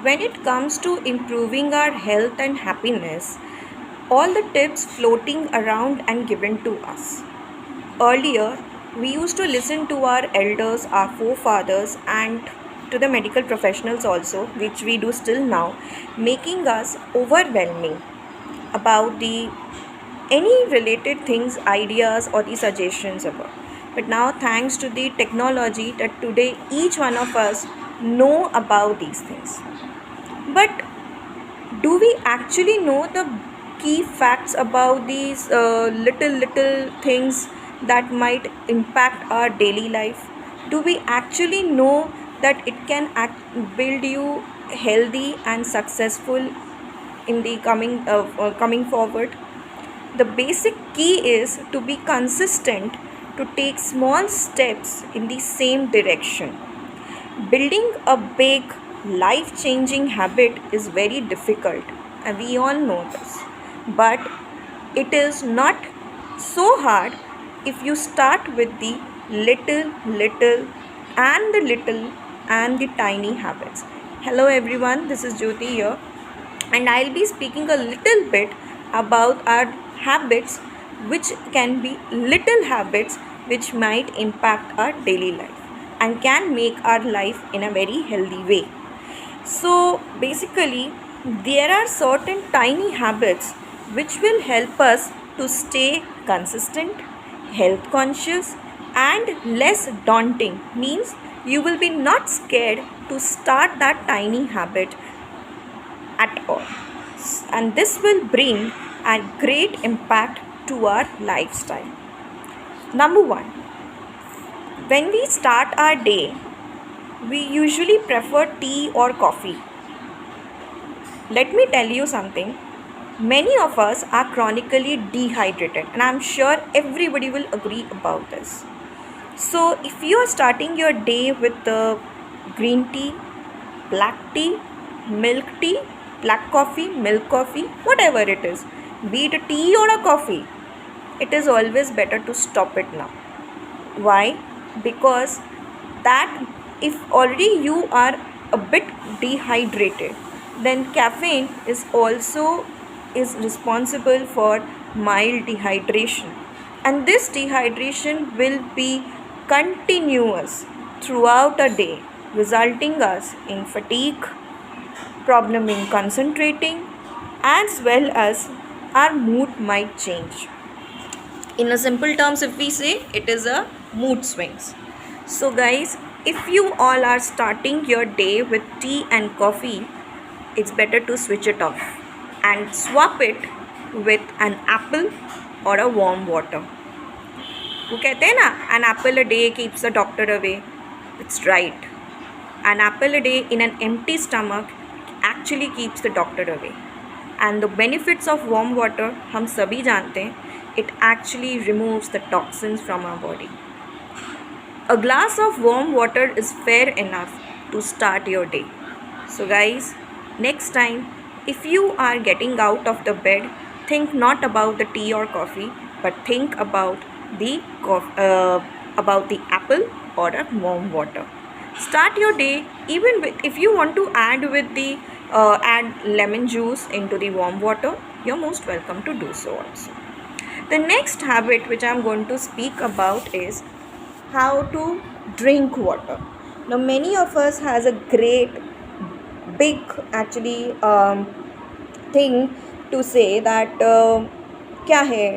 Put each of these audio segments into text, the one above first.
When it comes to improving our health and happiness, all the tips floating around and given to us. Earlier, we used to listen to our elders, our forefathers, and to the medical professionals also, which we do still now, making us overwhelming about the any related things, ideas, or the suggestions about. But now, thanks to the technology, that today each one of us know about these things. But do we actually know the key facts about these little things that might impact our daily life? Do we actually know that it can build you healthy and successful in the coming forward? The basic key is to be consistent, to take small steps in the same direction. Building a big life changing habit is very difficult, and we all know this. But it is not so hard if you start with the little and the tiny habits. Hello everyone, this is Jyoti here, and I'll be speaking a little bit about our habits, which can be little habits which might impact our daily life and can make our life in a very healthy way. So basically, there are certain tiny habits which will help us to stay consistent, health conscious, and less daunting. Means you will be not scared to start that tiny habit at all. And this will bring a great impact to our lifestyle. Number one, when we start our day, we usually prefer tea or coffee. Let me tell you something. Many of us are chronically dehydrated, and I'm sure everybody will agree about this. So, if you are starting your day with the green tea, black tea, milk tea, black coffee, milk coffee, whatever it is, be it a tea or a coffee, it is always better to stop it now. Why? Because that if already you are a bit dehydrated, then caffeine is responsible for mild dehydration, and this dehydration will be continuous throughout a day, resulting us in fatigue, problem in concentrating, as well as our mood might change. In a simple terms, if we say, it is a mood swings. So guys, if you all are starting your day with tea and coffee, it's better to switch it off and swap it with an apple or a warm water. वो कहते हैं ना, an apple a day keeps the doctor away. It's right. An apple a day in an empty stomach actually keeps the doctor away. And the benefits of warm water हम सभी जानते हैं. It actually removes the toxins from our body. A glass of warm water is fair enough to start your day. So guys, next time if you are getting out of the bed, think not about the tea or coffee, but think about the apple or a warm water. Start your day even with, if you want to add lemon juice into the warm water, you're most welcome to do so also. The next habit which I'm going to speak about is how to drink water. Now many of us has a great big actually thing to say that क्या है,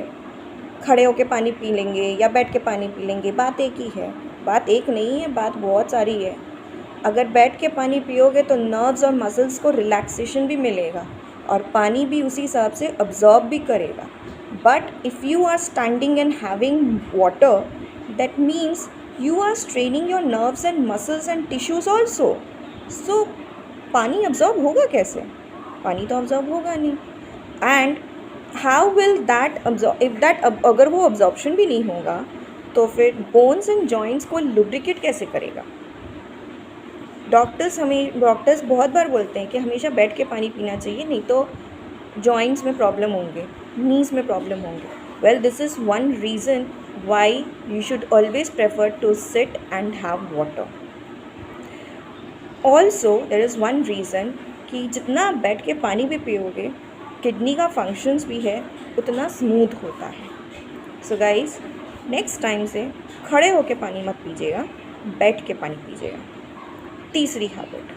खड़े होके पानी P लेंगे या बैठ के पानी पी लेंगे, बात एक ही है. बात एक नहीं है, बात बहुत सारी है. अगर बैठ के पानी पियोगे तो नर्व्स और मसल्स को रिलैक्सेशन भी मिलेगा और पानी भी उसी हिसाब से अब्जॉर्ब भी करेगा. But if you are standing and having water, that means you are straining your nerves and muscles and tissues also. So पानी absorb होगा कैसे? पानी तो absorb होगा नहीं. And how will that absorb, if that अगर वो absorption भी नहीं होगा तो फिर bones and joints को lubricate कैसे करेगा? डॉक्टर्स बहुत बार बोलते हैं कि हमेशा बैठ के पानी पीना चाहिए, नहीं तो जॉइंट्स में प्रॉब्लम होंगे, नीज में प्रॉब्लम होंगे. Well, this is one reason why you should always prefer to sit and have water. Also there is one reason कि जितना आप बैठ के पानी भी पियोगे, किडनी का फंक्शंस भी है उतना स्मूथ होता है. सो गाइज, नेक्स्ट टाइम से खड़े होके पानी मत पीजिएगा, बैठ के पानी पीजिएगा. तीसरी habit,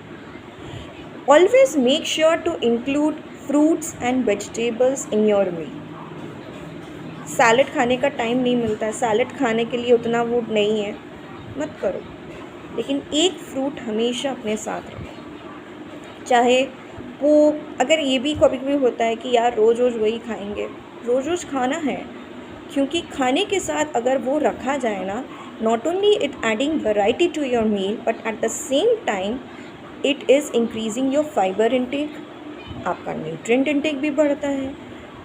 always make sure to include fruits and vegetables in your meal. Salad खाने का टाइम नहीं मिलता है, सैलड खाने के लिए उतना वो नहीं है, मत करो, लेकिन एक फ्रूट हमेशा अपने साथ रखो. चाहे वो, अगर ये भी कभी कभी होता है कि यार रोज़ रोज़ वही खाएंगे, रोज़ रोज़ खाना है, क्योंकि खाने के साथ अगर वो रखा जाए ना, not only it adding variety to your meal but at the same time it is increasing your fibre intake, आपका न्यूट्रिएंट इनटेक भी बढ़ता है.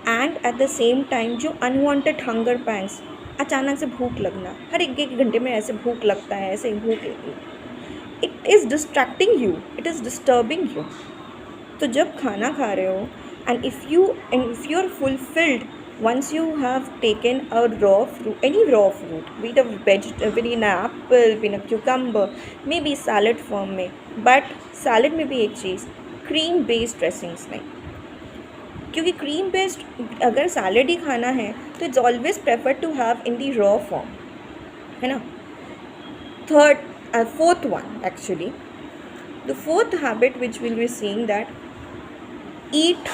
And at the same time जो अनवांटेड हंगर पैंग्स, अचानक से भूख लगना, हर एक घंटे में ऐसे भूख लगता है, ऐसे भूख लगी, it is distracting you, it is disturbing you. तो जब खाना खा रहे हो and if you are fulfilled once you have taken a raw fruit, any raw fruit, be it a be it an apple, be it a cucumber, maybe salad form में, but salad में भी एक चीज़, cream based dressings नहीं, क्योंकि cream based अगर salad ही खाना है तो it's always preferred to have in the raw form, है ना. Fourth one, actually the fourth habit which we'll be seeing, that eat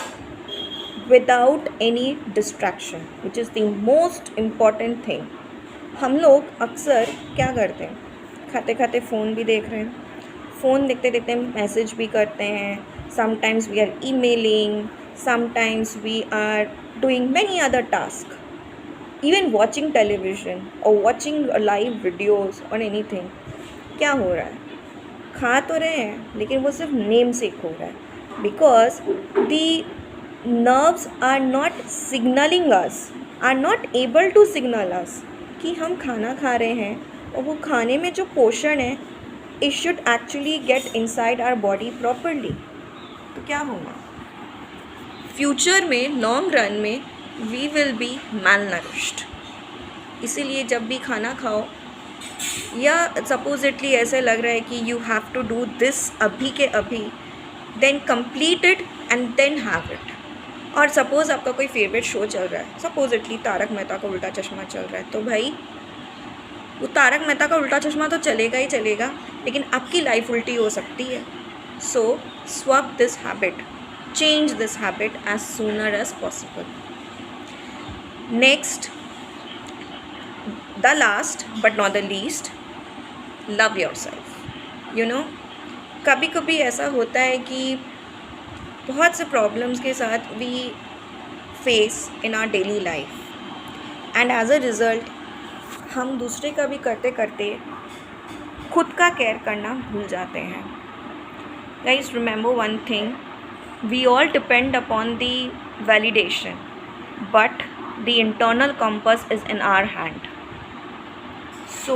without any distraction, which is the most important thing. हम लोग अक्सर क्या करते हैं, खाते खाते फ़ोन भी देख रहे हैं, फ़ोन देखते देखते मैसेज भी करते हैं, sometimes we are emailing, sometimes we are doing many other task, even watching television और वॉचिंग लाइव वीडियोज़ और एनीथिंग. क्या हो रहा है, खा तो रहे हैं लेकिन वो सिर्फ नेम से हो रहा है, because the nerves are not signaling us, are not able to signal us कि हम खाना खा रहे हैं, और वो खाने में जो पोषण है it should actually get inside our body properly. तो क्या होगा, फ्यूचर में लॉन्ग रन में we will be malnourished. इसीलिए जब भी खाना खाओ, या सपोजिटली ऐसे लग रहा है कि you have to do this अभी के अभी, then complete it and then have it. और सपोज़ आपका कोई फेवरेट शो चल रहा है, सपोजिटली तारक मेहता का उल्टा चश्मा चल रहा है, तो भाई वो तारक मेहता का उल्टा चश्मा तो चलेगा ही चलेगा, लेकिन आपकी लाइफ उल्टी हो सकती है. So swap this habit, change this habit as sooner as possible. Next, the last but not the least, love yourself. You know, कभी कभी ऐसा होता है कि बहुत से प्रॉब्लम्स के साथ we face in our daily life, and as a result हम दूसरे का भी करते करते खुद का केयर करना भूल जाते हैं. Guys, remember one thing, we all depend upon the validation, but the internal compass is in our hand. So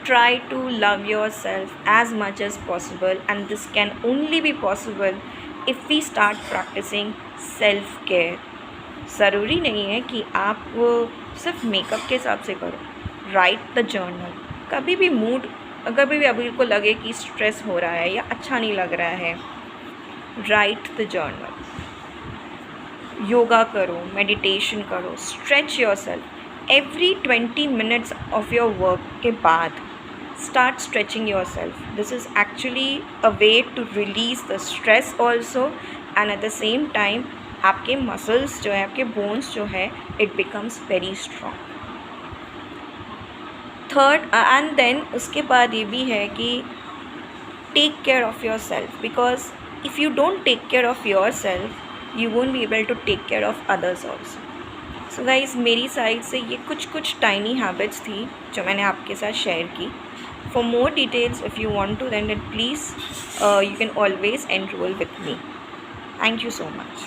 try to love yourself as much as possible, and this can only be possible if we start practicing self care. ज़रूरी नहीं है कि आप वो सिर्फ makeup के हिसाब से करो. राइट द जर्नल, कभी भी मूड, कभी भी अभी को लगे कि स्ट्रेस हो रहा है या अच्छा नहीं लग रहा है, राइट द जर्नल. योगा करो, मेडिटेशन करो, stretch yourself every 20 minutes of your work के बाद. Start stretching yourself. This is actually a way to release the stress also, and at the same time आपके muscles जो है, आपके bones जो है, it becomes very strong. Third, and then उसके बाद ये भी है कि take care of yourself, because if you don't take care of yourself, you won't be able to take care of others also. So guys, मेरी side से ये कुछ tiny habits थी जो मैंने आपके साथ शेयर की. For more details, if you want to, then please you can always enroll with me. Thank you so much.